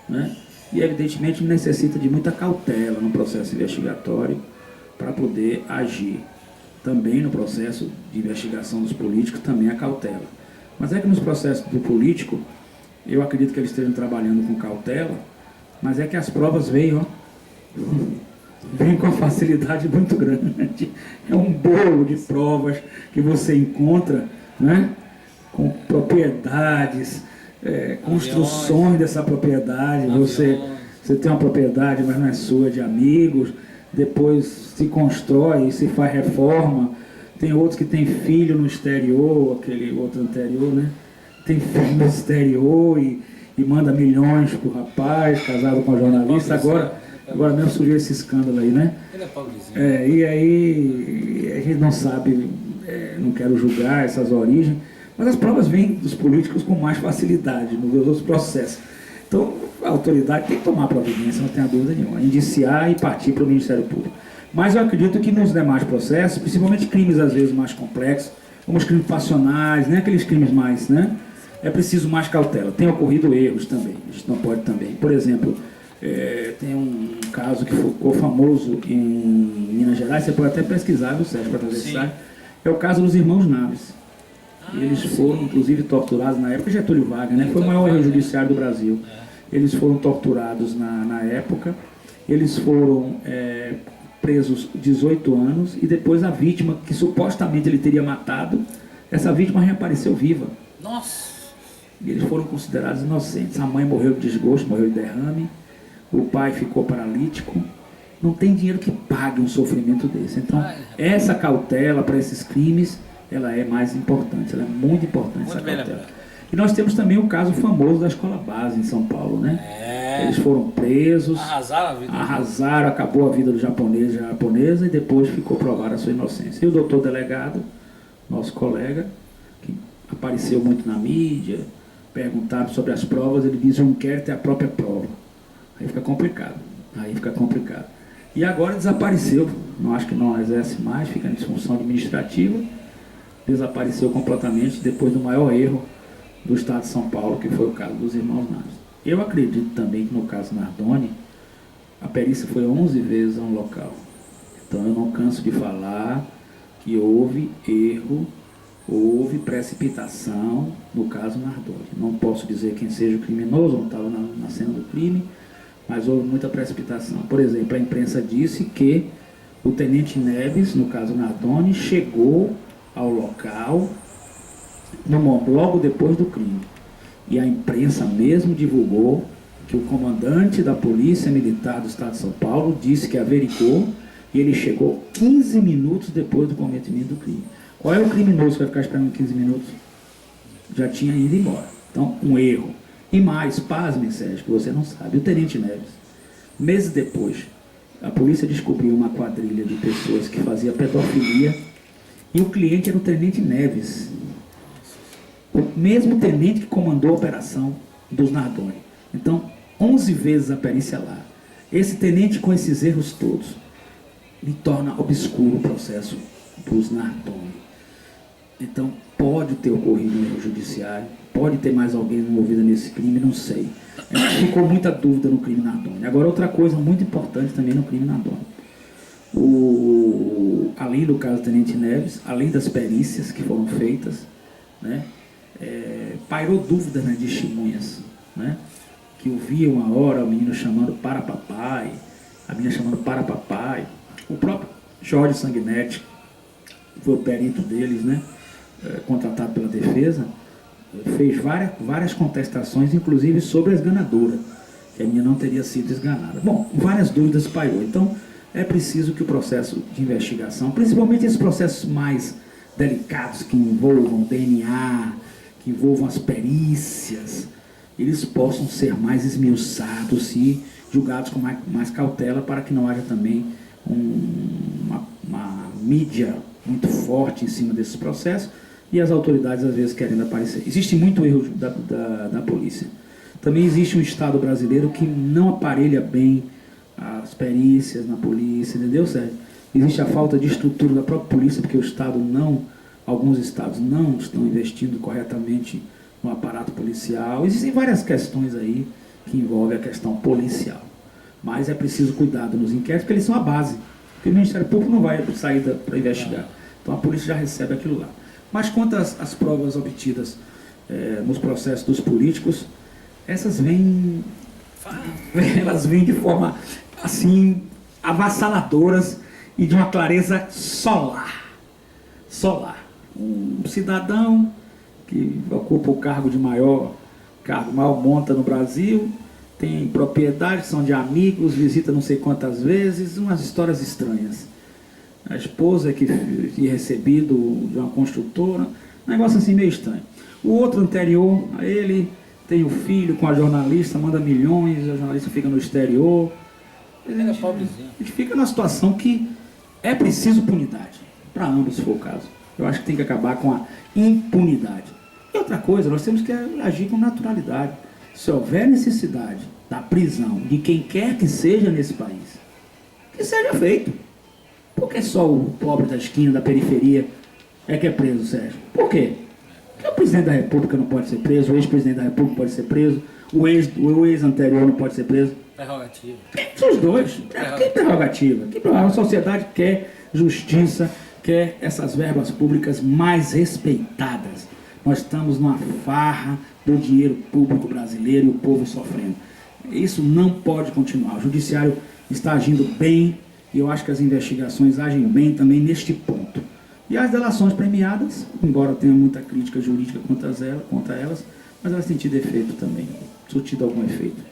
né? E evidentemente necessita de muita cautela no processo investigatório para poder agir. Também no processo de investigação dos políticos, também a cautela. Mas é que nos processos do político, eu acredito que eles estejam trabalhando com cautela, mas é que as provas vêm com uma facilidade muito grande. É um bolo de provas que você encontra, né? Com propriedades, construções dessa propriedade. Você tem uma propriedade, mas não é sua, é de amigos. Depois se constrói, se faz reforma. Tem outros que tem filho no exterior, aquele outro anterior, né? Tem filho no exterior e manda milhões pro rapaz, casado com a jornalista. Agora mesmo surgiu esse escândalo aí, né? Ele é pobrezinho. E aí a gente não sabe, não quero julgar essas origens, mas as provas vêm dos políticos com mais facilidade nos outros processos. Então, a autoridade tem que tomar providência, não tenha dúvida nenhuma, indiciar e partir para o Ministério Público. Mas eu acredito que nos demais processos, principalmente crimes às vezes mais complexos, como os crimes passionais, né, aqueles crimes mais, né, é preciso mais cautela. Tem ocorrido erros também, a gente não pode também. Por exemplo, tem um caso que ficou famoso em Minas Gerais, você pode até pesquisar, viu, Sérgio, para trazer esse site. É o caso dos irmãos Naves. Eles foram, inclusive, torturados na época, Getúlio Vargas, né? Foi o maior erro judiciário do Brasil. Eles foram torturados na época, eles foram presos 18 anos, e depois a vítima, que supostamente ele teria matado, essa vítima reapareceu viva. Nossa! E eles foram considerados inocentes. A mãe morreu de desgosto, morreu de derrame, o pai ficou paralítico. Não tem dinheiro que pague um sofrimento desse. Então, essa cautela para esses crimes, ela é mais importante, ela é muito importante, Muito essa bem cautela. lembrado. E nós temos também o caso famoso da Escola Base em São Paulo, né? Eles foram presos, Arrasaram a vida. arrasaram, acabou a vida do japonês e da japonesa, e depois ficou provada a sua inocência. E o doutor delegado, nosso colega, que apareceu muito na mídia, perguntado sobre as provas, ele diz: eu não quero ter a própria prova. Aí fica complicado. E agora desapareceu, não acho que não exerce mais, fica em função administrativa, desapareceu completamente depois do maior erro do Estado de São Paulo, que foi o caso dos irmãos Naves. Eu acredito também que no caso Nardoni, a perícia foi 11 vezes a um local. Então eu não canso de falar que houve erro, houve precipitação no caso Nardoni. Não posso dizer quem seja o criminoso, não estava na cena do crime, mas houve muita precipitação. Por exemplo, a imprensa disse que o tenente Neves, no caso Nardoni, chegou ao local logo depois do crime. E a imprensa mesmo divulgou que o comandante da Polícia Militar do Estado de São Paulo disse que averigou e ele chegou 15 minutos depois do cometimento do crime. Qual é o criminoso que vai ficar esperando 15 minutos? Já tinha ido embora. Então, um erro. E mais, pasme, Sérgio, que você não sabe, o Tenente Neves, meses depois, a polícia descobriu uma quadrilha de pessoas que fazia pedofilia e o cliente era o Tenente Neves, o mesmo tenente que comandou a operação dos Nardoni. Então, 11 vezes a perícia lá. Esse tenente, com esses erros todos, me torna obscuro o processo dos Nardoni. Então, pode ter ocorrido um erro judiciário, pode ter mais alguém envolvido nesse crime, não sei. Ficou muita dúvida no crime Nardoni. Agora, outra coisa muito importante também no crime Nardoni. Além do caso do Tenente Neves, além das perícias que foram feitas, né, pairou dúvida nas testemunhas, né, que ouviam uma hora o menino chamando para papai, a menina chamando para papai. O próprio Jorge Sanguinetti, foi o perito deles, né, contratado pela defesa, fez várias contestações, inclusive sobre a esganadora, que a menina não teria sido esganada. Bom, várias dúvidas pairou. Então, é preciso que o processo de investigação, principalmente esses processos mais delicados que envolvam DNA, que envolvam as perícias, eles possam ser mais esmiuçados e julgados com mais cautela, para que não haja também uma mídia muito forte em cima desses processos e as autoridades às vezes querendo aparecer. Existe muito erro da polícia. Também existe um Estado brasileiro que não aparelha bem as perícias na polícia, entendeu, Sérgio? Existe a falta de estrutura da própria polícia, porque o Estado alguns estados não estão investindo corretamente no aparato policial. Existem várias questões aí que envolvem a questão policial. Mas é preciso cuidado nos inquéritos, porque eles são a base. Porque o Ministério Público não vai sair para investigar. Então a polícia já recebe aquilo lá. Mas quanto às provas obtidas nos processos dos políticos, elas vêm de forma assim avassaladoras e de uma clareza solar. Um cidadão que ocupa o cargo de maior monta no Brasil, tem propriedades, são de amigos, visita não sei quantas vezes, umas histórias estranhas. A esposa que tinha recebido de uma construtora, um negócio assim meio estranho. O outro anterior a ele tem o filho com a jornalista, manda milhões, a jornalista fica no exterior. A gente fica numa situação que é preciso punidade, para ambos, se for o caso. Eu acho que tem que acabar com a impunidade. E outra coisa, nós temos que agir com naturalidade. Se houver necessidade da prisão de quem quer que seja nesse país, que seja feito. Por que só o pobre da esquina, da periferia, é que é preso, Sérgio? Por quê? Porque o presidente da República não pode ser preso, o ex-presidente da República pode ser preso, o ex-anterior não pode ser preso. Prerrogativa. São os dois. Que prerrogativa? A sociedade quer justiça, quer essas verbas públicas mais respeitadas. Nós estamos numa farra do dinheiro público brasileiro e o povo sofrendo. Isso não pode continuar. O judiciário está agindo bem e eu acho que as investigações agem bem também neste ponto. E as delações premiadas, embora tenha muita crítica jurídica contra elas, mas elas têm tido efeito também, surtido algum efeito.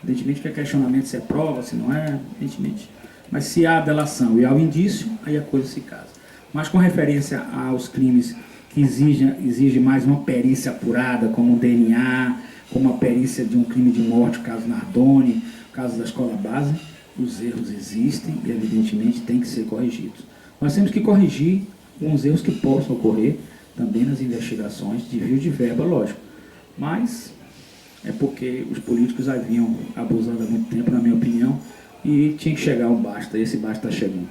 Evidentemente que é questionamento se é prova, se não é, evidentemente. Mas se há delação e há o indício, aí a coisa se casa. Mas com referência aos crimes que exige mais uma perícia apurada, como o DNA, como a perícia de um crime de morte, o caso Nardoni, o caso da escola base, os erros existem e evidentemente têm que ser corrigidos. Nós temos que corrigir alguns erros que possam ocorrer também nas investigações, desvio de verba, lógico. Mas é porque os políticos haviam abusado há muito tempo, na minha opinião, e tinha que chegar um basta, e esse basta está chegando.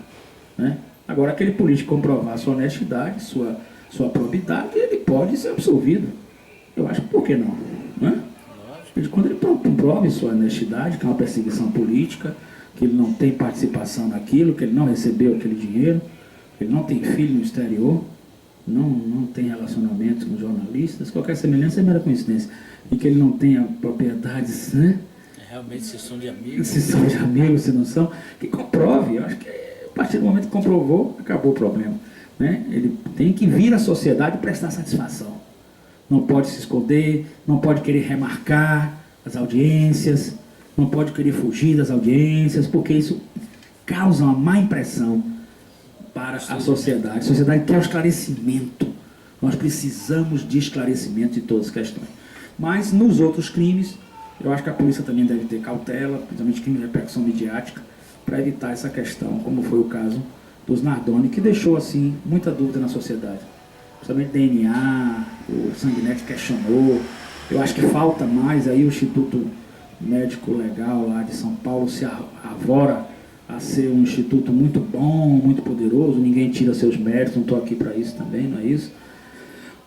Né? Agora, aquele político comprovar sua honestidade, sua probidade, ele pode ser absolvido. Eu acho que por que não? Né? Quando ele comprove sua honestidade, que é uma perseguição política, que ele não tem participação naquilo, que ele não recebeu aquele dinheiro, que ele não tem filho no exterior, não tem relacionamentos com jornalistas, qualquer semelhança é mera coincidência, e que ele não tenha propriedades, né? Realmente, se são de amigos. Se são de amigos, se não são, que comprove. Eu acho que a partir do momento que comprovou, acabou o problema. Né? Ele tem que vir à sociedade e prestar satisfação. Não pode se esconder, não pode querer remarcar, as audiências, não pode querer fugir das audiências, porque isso causa uma má impressão para a sociedade. A sociedade quer o esclarecimento. Nós precisamos de esclarecimento de todas as questões. Mas nos outros crimes, eu acho que a polícia também deve ter cautela, principalmente crime de repercussão midiática, para evitar essa questão, como foi o caso dos Nardoni, que deixou assim muita dúvida na sociedade. Principalmente DNA, o Sanguinetti questionou. Eu acho que falta mais aí o Instituto Médico Legal lá de São Paulo se arvora a ser um instituto muito bom, muito poderoso, ninguém tira seus méritos, não estou aqui para isso também, não é isso?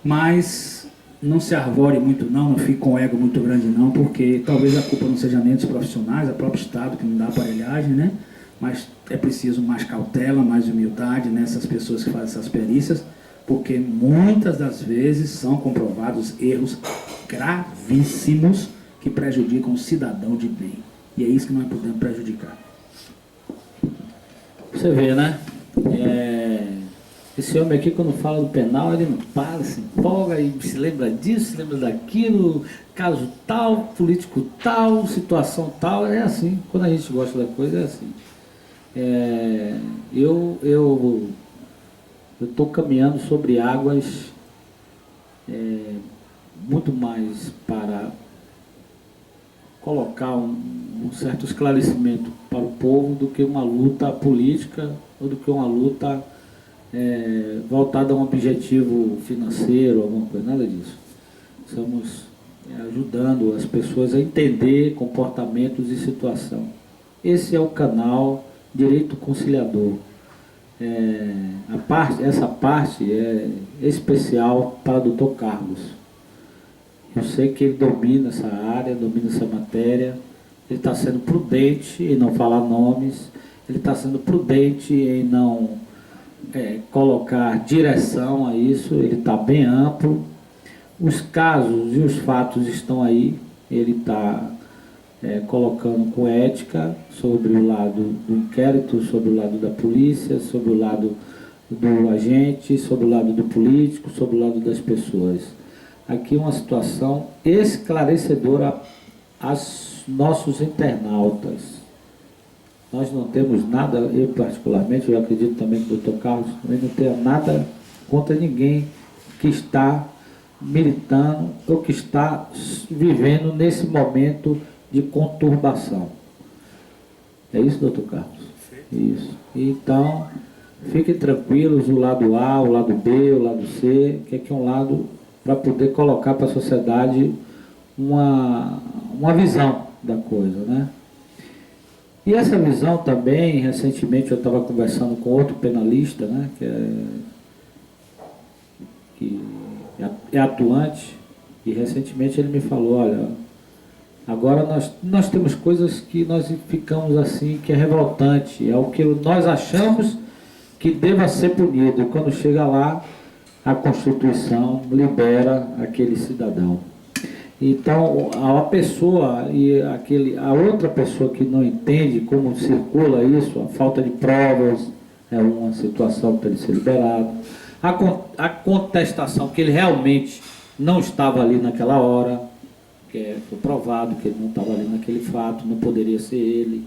Mas não se arvore muito não fique com ego muito grande não, porque talvez a culpa não seja nem dos profissionais, é o próprio Estado que não dá aparelhagem, né? Mas é preciso mais cautela, mais humildade nessas pessoas que fazem essas perícias, porque muitas das vezes são comprovados erros gravíssimos que prejudicam o cidadão de bem. E é isso que nós podemos prejudicar. Você vê, né? Esse homem aqui, quando fala do penal, ele não para, se empolga e se lembra disso, se lembra daquilo, caso tal, político tal, situação tal. É assim, quando a gente gosta da coisa, é assim. Eu estou caminhando sobre águas muito mais para colocar um certo esclarecimento para o povo do que uma luta política ou do que uma luta voltada a um objetivo financeiro, alguma coisa, nada disso. Estamos ajudando as pessoas a entender comportamentos e situação. Esse é o canal Direito Conciliador. Essa parte é especial para o Dr. Carlos. Eu sei que ele domina essa área, domina essa matéria. Ele está sendo prudente em não falar nomes, ele está sendo prudente em não colocar direção a isso, ele está bem amplo. Os casos e os fatos estão aí, ele está colocando com ética sobre o lado do inquérito, sobre o lado da polícia, sobre o lado do agente, sobre o lado do político, sobre o lado das pessoas. Aqui uma situação esclarecedora aos nossos internautas. Nós não temos nada, eu particularmente, eu acredito também que o Dr. Carlos também não tenha nada contra ninguém que está militando ou que está vivendo nesse momento de conturbação. É isso, Dr. Carlos? Isso. Então, fiquem tranquilos, o lado A, o lado B, o lado C, que aqui é um lado para poder colocar para a sociedade uma visão da coisa, né? E essa visão também, recentemente eu estava conversando com outro penalista, né, que é atuante, e recentemente ele me falou, olha, agora nós temos coisas que nós ficamos assim, que é revoltante, é o que nós achamos que deva ser punido, e quando chega lá, a Constituição libera aquele cidadão. Então, a pessoa e a outra pessoa que não entende como circula isso, a falta de provas é uma situação para ele ser liberado. A contestação que ele realmente não estava ali naquela hora, que foi provado que ele não estava ali naquele fato, não poderia ser ele.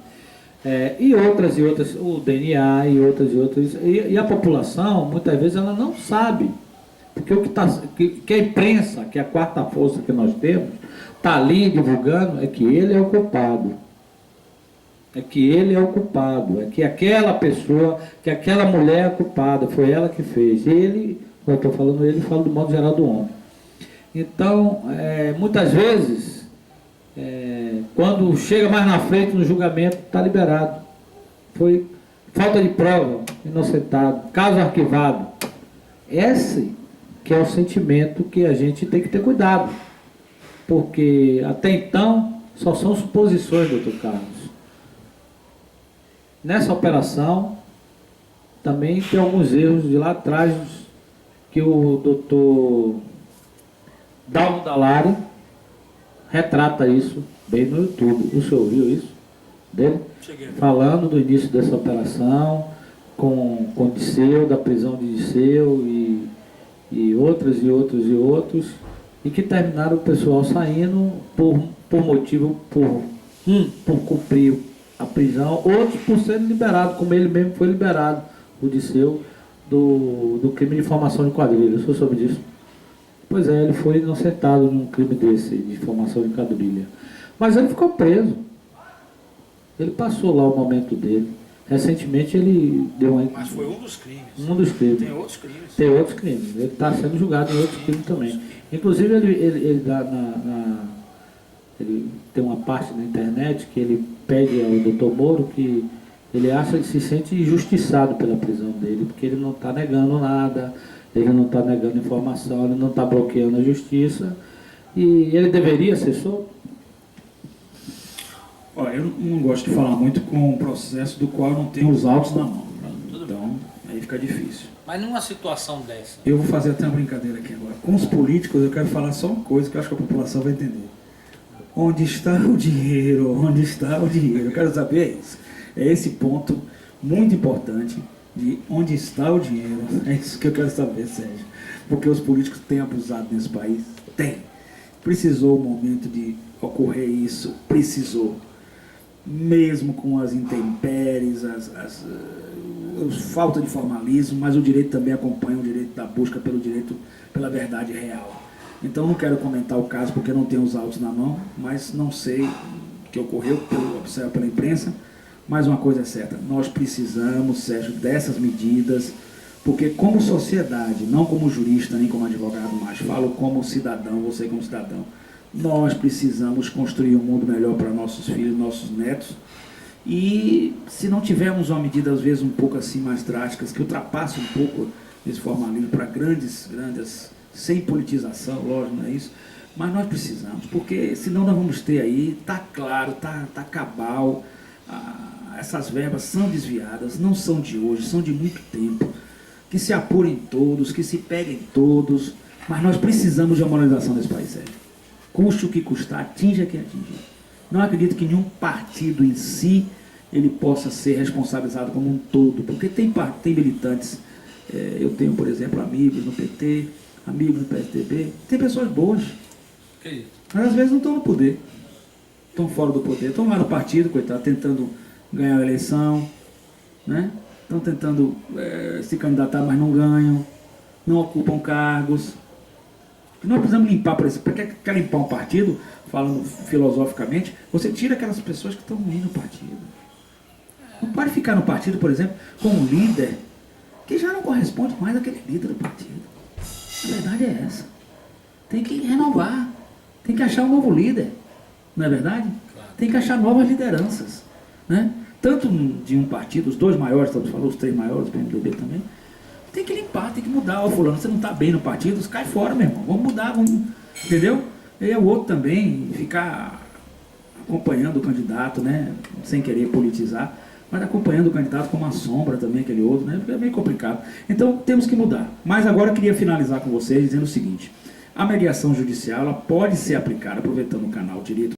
E outras, o DNA e outras. E a população, muitas vezes, ela não sabe. Porque o que a imprensa, que é a quarta força que nós temos, está ali divulgando, é que ele é o culpado. É que ele é o culpado. É que aquela pessoa, que aquela mulher é culpada, foi ela que fez. Ele, quando eu estou falando ele, falo do modo geral do homem. Então, muitas vezes, quando chega mais na frente no julgamento, está liberado. Foi falta de prova, inocentado, caso arquivado. Esse que é o sentimento que a gente tem que ter cuidado, porque até então só são suposições, doutor Carlos. Nessa operação também tem alguns erros de lá atrás que o doutor Dalmo Dallari retrata isso bem no YouTube. O senhor ouviu isso dele? Falando do início dessa operação com Disseu, da prisão de Disseu e outros, e que terminaram o pessoal saindo por por motivo, por cumprir a prisão, outros por serem liberados, como ele mesmo foi liberado, o Disseu, do crime de formação de quadrilha. O senhor soube disso? Pois é, ele foi inocentado num crime desse, de formação de quadrilha. Mas ele ficou preso. Ele passou lá o momento dele. Recentemente ele deu uma... Mas foi um dos crimes. Um dos crimes. Tem outros crimes. Tem outros crimes. Ele está sendo julgado em outros crimes também. Inclusive ele dá ele tem uma parte na internet que ele pede ao doutor Moro que ele acha, ele se sente injustiçado pela prisão dele, porque ele não está negando nada, ele não está negando informação, ele não está bloqueando a justiça, e ele deveria ser solto. Olha, eu não gosto de falar muito com um processo do qual eu não tenho os autos na mão. Então, aí fica difícil. Mas numa situação dessa, Eu vou fazer até uma brincadeira aqui agora. Com os políticos, eu quero falar só uma coisa que eu acho que a população vai entender. Onde está o dinheiro? Onde está o dinheiro? Eu quero saber isso. É esse ponto muito importante de onde está o dinheiro. É isso que eu quero saber, Sérgio. Porque os políticos têm abusado nesse país? Tem. Precisou o momento de ocorrer isso? Precisou. Mesmo com as intempéries, falta de formalismo, mas o direito também acompanha o direito da busca pela verdade real. Então não quero comentar o caso porque não tenho os autos na mão, mas não sei o que ocorreu, observo pela imprensa. Mas uma coisa é certa, nós precisamos, Sérgio, dessas medidas, porque como sociedade, não como jurista nem como advogado, mas falo como cidadão, você como cidadão, nós precisamos construir um mundo melhor para nossos filhos, nossos netos. E se não tivermos uma medida, às vezes, um pouco assim mais drásticas, que ultrapasse um pouco esse formalismo para grandes, sem politização, lógico, não é isso, mas nós precisamos, porque senão nós vamos ter aí, está claro, está cabal, essas verbas são desviadas, não são de hoje, são de muito tempo, que se apurem todos, que se peguem todos, mas nós precisamos de uma modernização desse país, Sérgio. Custe o que custar, atinja quem atingir. Não acredito que nenhum partido em si ele possa ser responsabilizado como um todo, porque tem militantes, eu tenho, por exemplo, amigos no PT, amigos no PSDB, tem pessoas boas, mas às vezes não estão no poder, estão fora do poder, estão lá no partido, coitado, tentando ganhar a eleição, né? Estão tentando se candidatar, mas não ganham, não ocupam cargos. Nós precisamos limpar, por exemplo, para quer limpar um partido, falando filosoficamente, você tira aquelas pessoas que estão ruins no partido. Não pode ficar no partido, por exemplo, com um líder que já não corresponde mais àquele líder do partido. A verdade é essa. Tem que renovar, tem que achar um novo líder, não é verdade? Claro. Tem que achar novas lideranças, né? Tanto de um partido, os dois maiores, estamos falando, os três maiores, o PMDB também, tem que limpar, tem que mudar. Ó, fulano, você não está bem no partido, cai fora, meu irmão, vamos mudar, vamos, entendeu? E o outro também, ficar acompanhando o candidato, né? Sem querer politizar, mas acompanhando o candidato como uma sombra também, aquele outro, né? É meio complicado. Então, temos que mudar. Mas agora eu queria finalizar com vocês dizendo o seguinte: a mediação judicial ela pode ser aplicada, aproveitando o canal Direito